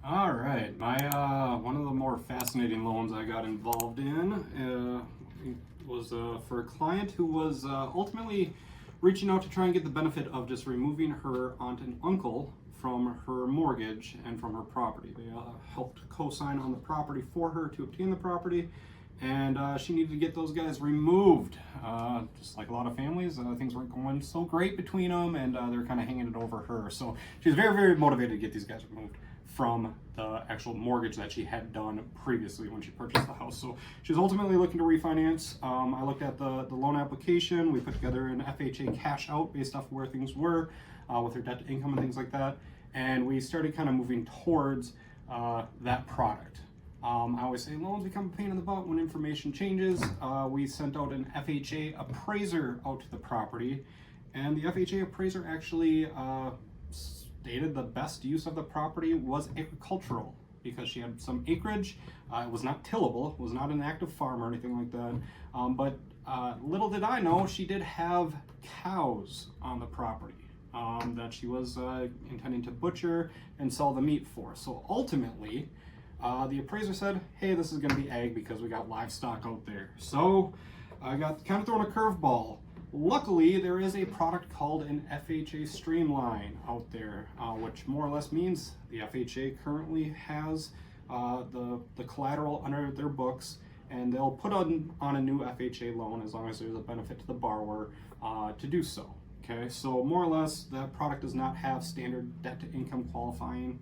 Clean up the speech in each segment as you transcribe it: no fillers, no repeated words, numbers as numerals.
All right, my one of the more fascinating loans I got involved in was for a client who was ultimately reaching out to try and get the benefit of just removing her aunt and uncle from her mortgage and from her property. They helped co-sign on the property for her to obtain the property, and she needed to get those guys removed. Just like a lot of families, things weren't going so great between them, and they were kind of hanging it over her. So she was very, very motivated to get these guys removed from the actual mortgage that she had done previously when she purchased the house. So she's ultimately looking to refinance. I looked at the loan application. We put together an FHA cash out based off of where things were with her debt to income and things like that. And we started kind of moving towards that product. I always say loans become a pain in the butt when information changes. We sent out an FHA appraiser out to the property, and the FHA appraiser actually stated the best use of the property was agricultural because she had some acreage. It was not tillable, it was not an active farm or anything like that. But little did I know, she did have cows on the property that she was intending to butcher and sell the meat for. So ultimately, the appraiser said, hey, this is going to be ag because we got livestock out there. So I got kind of thrown a curveball. Luckily, there is a product called an FHA Streamline out there, which more or less means the FHA currently has the collateral under their books, and they'll put on a new FHA loan as long as there's a benefit to the borrower to do so. Okay, so more or less, that product does not have standard debt to income qualifying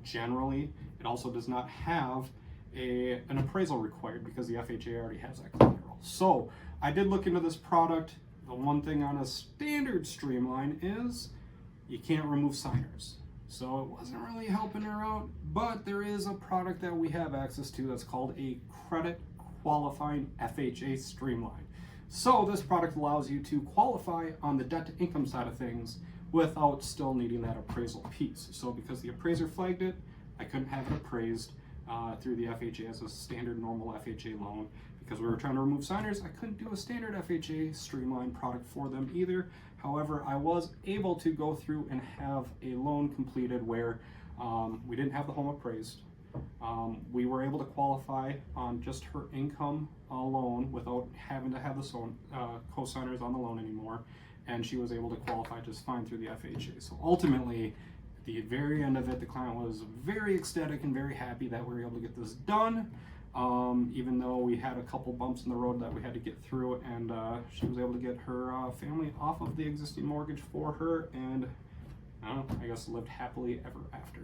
generally. It also does not have an appraisal required because the FHA already has that collateral. So I did look into this product. The one thing on a standard Streamline is you can't remove signers. So it wasn't really helping her out, but there is a product that we have access to that's called a credit qualifying FHA Streamline. So this product allows you to qualify on the debt to income side of things without still needing that appraisal piece. So because the appraiser flagged it, I couldn't have it appraised through the FHA as a standard normal FHA loan. Because we were trying to remove signers, I couldn't do a standard FHA Streamline product for them either. However, I was able to go through and have a loan completed where we didn't have the home appraised. We were able to qualify on just her income alone without having to have the co-signers on the loan anymore, and she was able to qualify just fine through the FHA. So ultimately, at the very end of it, the client was very ecstatic and very happy that we were able to get this done. Even though we had a couple bumps in the road that we had to get through, and she was able to get her family off of the existing mortgage for her, and I guess lived happily ever after.